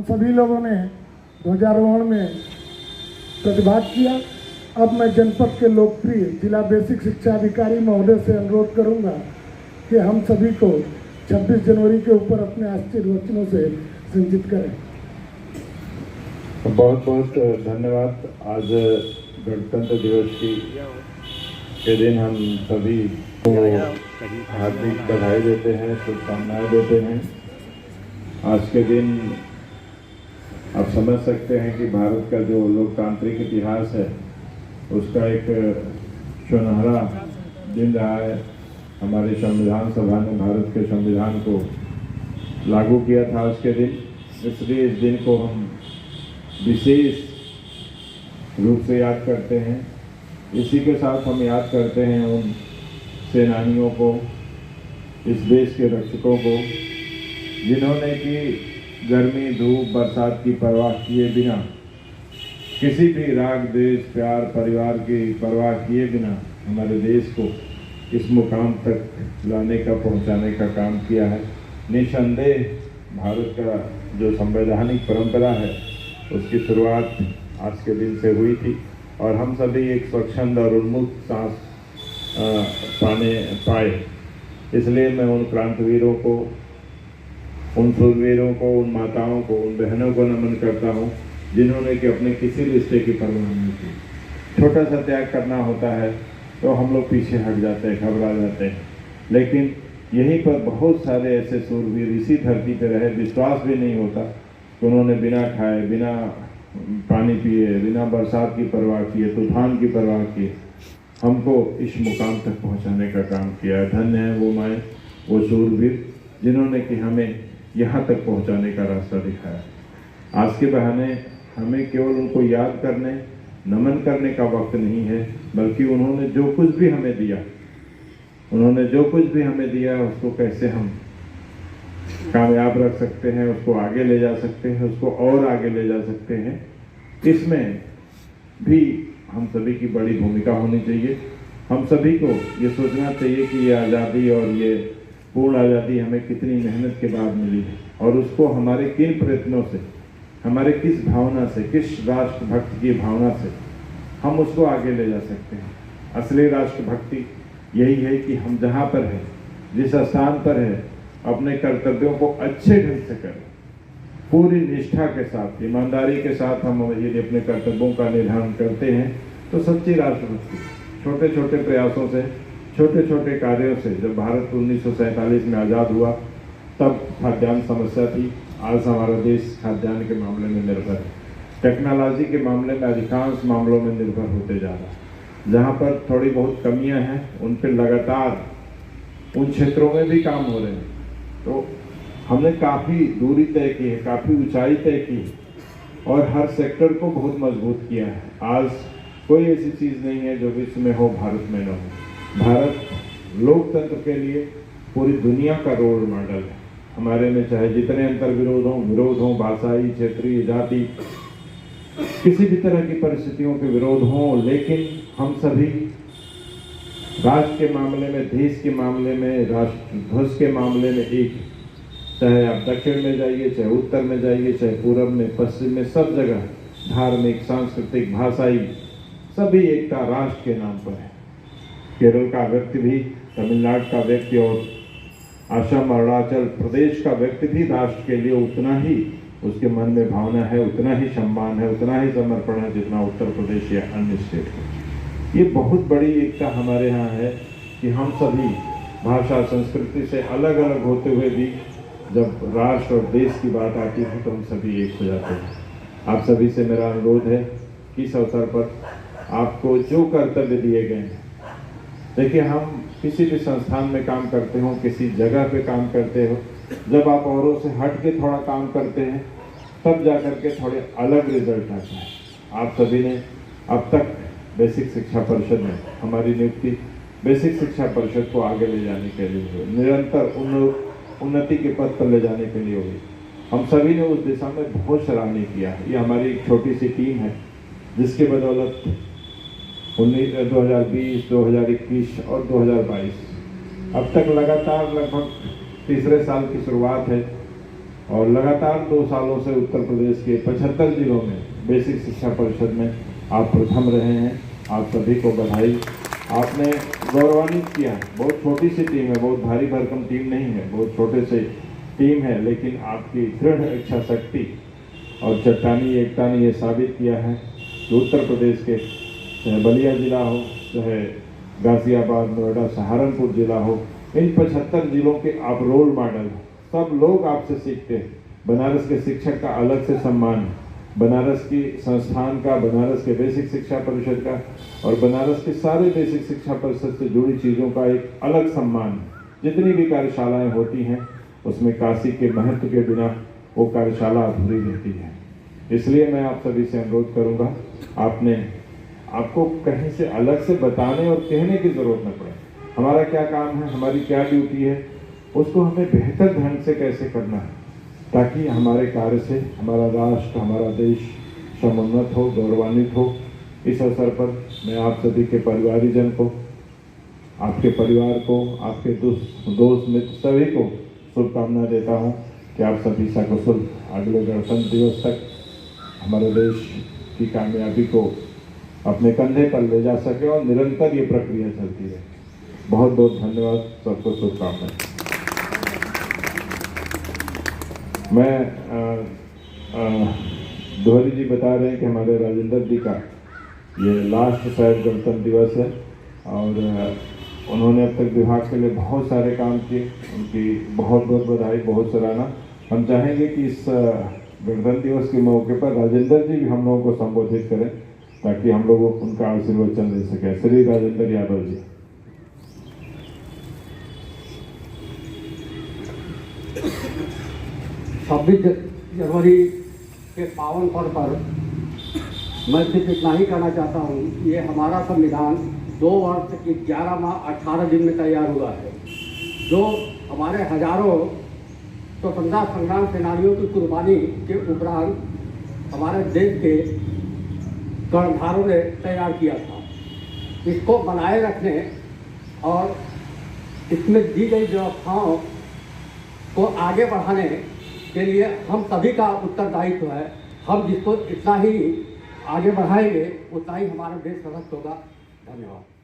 सभी लोगों ने ध्वजारोहण में प्रतिभाग किया। अब मैं जनपद के लोकप्रिय जिला बेसिक शिक्षा अधिकारी महोदय से अनुरोध करूंगा कि हम सभी को 26 जनवरी के ऊपर अपने आशीर्वचनों से संचित करें। बहुत बहुत धन्यवाद। आज गणतंत्र दिवस के दिन हम सभी को हार्दिक बधाई देते हैं, शुभकामनाएं देते हैं। आज के दिन आप समझ सकते हैं कि भारत का जो लोकतांत्रिक इतिहास है उसका एक सुनहरा दिन रहा है। हमारी संविधान सभा ने भारत के संविधान को लागू किया था आज के दिन, इसलिए इस दिन को हम विशेष रूप से याद करते हैं। इसी के साथ हम याद करते हैं उन सेनानियों को, इस देश के रक्षकों को, जिन्होंने कि गर्मी, धूप, बरसात की परवाह किए बिना, किसी भी राग, द्वेष, प्यार, परिवार की परवाह किए बिना हमारे देश को इस मुकाम तक लाने का, पहुंचाने का काम किया है। निसंदेह भारत का जो संवैधानिक परंपरा है उसकी शुरुआत आज के दिन से हुई थी और हम सभी एक स्वच्छंद और उन्मुक्त सांस पाए। इसलिए मैं उन क्रांतिवीरों को, उन शूरवीरों को, उन माताओं को, उन बहनों को नमन करता हूँ जिन्होंने कि अपने किसी रिश्ते की परवाह नहीं की। छोटा सा त्याग करना होता है तो हम लोग पीछे हट जाते हैं, घबरा जाते हैं, लेकिन यहीं पर बहुत सारे ऐसे शूरवीर इसी धरती पर रहे, विश्वास भी नहीं होता कि उन्होंने बिना खाए, बिना पानी पिए, बिना बरसात की परवाह किए, तूफान की परवाह किए हमको इस मुकाम तक पहुंचाने का काम किया है। धन्य है वो माएँ, वो शूरवीर जिन्होंने कि हमें यहाँ तक पहुंचाने का रास्ता दिखाया। आज के बहाने हमें केवल उनको याद करने, नमन करने का वक्त नहीं है, बल्कि उन्होंने जो कुछ भी हमें दिया, उसको कैसे हम कामयाब रख सकते हैं, उसको आगे ले जा सकते हैं, उसको और आगे ले जा सकते हैं, इसमें भी हम सभी की बड़ी भूमिका होनी चाहिए। हम सभी को ये सोचना चाहिए कि ये आज़ादी और ये पूर्ण आज़ादी हमें कितनी मेहनत के बाद मिली है और उसको हमारे किन प्रयत्नों से, हमारे किस भावना से, किस राष्ट्रभक्ति की भावना से हम उसको आगे ले जा सकते हैं। असली राष्ट्रभक्ति यही है कि हम जहाँ पर हैं, जिस स्थान पर है, अपने कर्तव्यों को अच्छे ढंग से करें, पूरी निष्ठा के साथ, ईमानदारी के साथ हम यदि अपने कर्तव्यों का निर्वहन करते हैं तो सच्ची राष्ट्रभक्ति। छोटे छोटे प्रयासों से, छोटे छोटे कार्यों से, जब भारत 1947 में आज़ाद हुआ तब खाद्यान्न समस्या थी। आज हमारा देश खाद्यान्न के मामले में निर्भर है, टेक्नोलॉजी के मामले में अधिकांश मामलों में निर्भर होते जा रहा है। जहाँ पर थोड़ी बहुत कमियाँ हैं उन पर लगातार उन क्षेत्रों में भी काम हो रहे हैं। तो हमने काफ़ी दूरी तय की है, काफ़ी ऊंचाई तय की है और हर सेक्टर को बहुत मजबूत किया है। आज कोई ऐसी चीज़ नहीं है जो विश्व में हो, भारत में न हो। भारत लोकतंत्र के लिए पूरी दुनिया का रोल मॉडल है। हमारे में चाहे जितने अंतर विरोध हों, भाषाई, क्षेत्रीय, जाति, किसी भी तरह की परिस्थितियों के विरोध हों, लेकिन हम सभी राष्ट्र के मामले में, देश के मामले में, राष्ट्र ध्वज के मामले में एक, चाहे आप दक्षिण में जाइए, चाहे उत्तर में जाइए, चाहे पूरब में, पश्चिम में, सब जगह धार्मिक, सांस्कृतिक, भाषाई सभी एकता राष्ट्र के नाम पर है। केरल का व्यक्ति भी, तमिलनाडु का व्यक्ति और असम, अरुणाचल प्रदेश का व्यक्ति भी राष्ट्र के लिए उतना ही उसके मन में भावना है, उतना ही सम्मान है, उतना ही समर्पण है जितना उत्तर प्रदेश या अन्य स्टेट को। ये बहुत बड़ी एकता हमारे यहाँ है कि हम सभी भाषा, संस्कृति से अलग अलग होते हुए भी जब राष्ट्र और देश की बात आती है तो हम सभी एक हो जाते हैं। आप सभी से मेरा अनुरोध है कि इस अवसर पर आपको जो कर्तव्य दिए गए हैं, देखिए हम किसी भी संस्थान में काम करते हो, किसी जगह पे काम करते हो, जब आप औरों से हट के थोड़ा काम करते हैं तब जा कर के थोड़े अलग रिजल्ट आते हैं। आप सभी ने अब तक बेसिक शिक्षा परिषद में हमारी नियुक्ति बेसिक शिक्षा परिषद को आगे ले जाने के लिए हुई, निरंतर उन्नति के पथ पर ले जाने के लिए हुई। हम सभी ने उस दिशा में बहुत सराहनीय किया है। ये हमारी एक छोटी सी टीम है जिसके बदौलत 2020, 2021 और 2022 अब तक लगातार लगभग तीसरे साल की शुरुआत है, और लगातार 2 सालों से उत्तर प्रदेश के 75 जिलों में बेसिक शिक्षा परिषद में आप प्रथम रहे हैं। आप सभी को बधाई। आपने गौरवान्वित किया। बहुत छोटी सी टीम है, बहुत भारी भरकम टीम नहीं है, बहुत छोटे से टीम है, लेकिन आपकी दृढ़ इच्छा शक्ति और चट्टानी एकता ने ये साबित किया है कि उत्तर प्रदेश के चाहे बलिया जिला हो, चाहे गाजियाबाद, नोएडा, सहारनपुर जिला हो, इन 75 जिलों के आप रोल मॉडल। सब लोग आपसे सीखते हैं। बनारस के शिक्षक का अलग से सम्मान है, बनारस की संस्थान का, बनारस के बेसिक शिक्षा परिषद का और बनारस के सारे बेसिक शिक्षा परिषद से जुड़ी चीज़ों का एक अलग सम्मान है। जितनी भी कार्यशालाएं होती हैं उसमें काशी के महत्व के बिना वो कार्यशाला अधूरी रहती है। इसलिए मैं आप सभी से अनुरोध करूंगा, आपको कहीं से अलग से बताने और कहने की जरूरत न पड़े। हमारा क्या काम है, हमारी क्या ड्यूटी है, उसको हमें बेहतर ढंग से कैसे करना है, ताकि हमारे कार्य से हमारा राष्ट्र, हमारा देश समुन्नत हो, गौरवान्वित हो। इस अवसर पर मैं आप सभी के परिवारीजन को, आपके परिवार को, आपके दोस्त मित्र सभी को शुभकामना देता हूं कि आप सभी सकुशल अगले गणतंत्र दिवस तक हमारे देश की कामयाबी को अपने कंधे पर ले जा सके और निरंतर ये प्रक्रिया चलती रहे। बहुत बहुत धन्यवाद, सबको शुभकामनाएं। मैं दोहरी जी बता रहे हैं कि हमारे राजेंद्र जी का ये लास्ट शायद गणतंत्र दिवस है और उन्होंने अब तक विभाग के लिए बहुत सारे काम किए। उनकी बहुत बहुत बधाई, बहुत सराहना। हम चाहेंगे कि इस गणतंत्र दिवस के मौके पर राजेंद्र जी भी हम लोगों को संबोधित करें, ताकि हम लोग उनका आशीर्वचन ले सकें। श्री राजेंद्र यादव जी। 26 जनवरी के पावन पर्व पर मैं सिर्फ इतना ही कहना चाहता हूँ, ये हमारा संविधान 2 वर्ष 11 माह 18 दिन में तैयार हुआ है, जो हमारे हजारों स्वतंत्रता संग्राम सेनानियों की कुर्बानी के उपरांत हमारे देश के कर्णधारों ने तैयार किया था। इसको बनाए रखने और इसमें दी गई व्यवस्थाओं को आगे बढ़ाने के लिए हम सभी का उत्तरदायित्व है। हम जिसको इतना ही आगे बढ़ाएंगे उतना ही हमारा देश सशक्त होगा। धन्यवाद।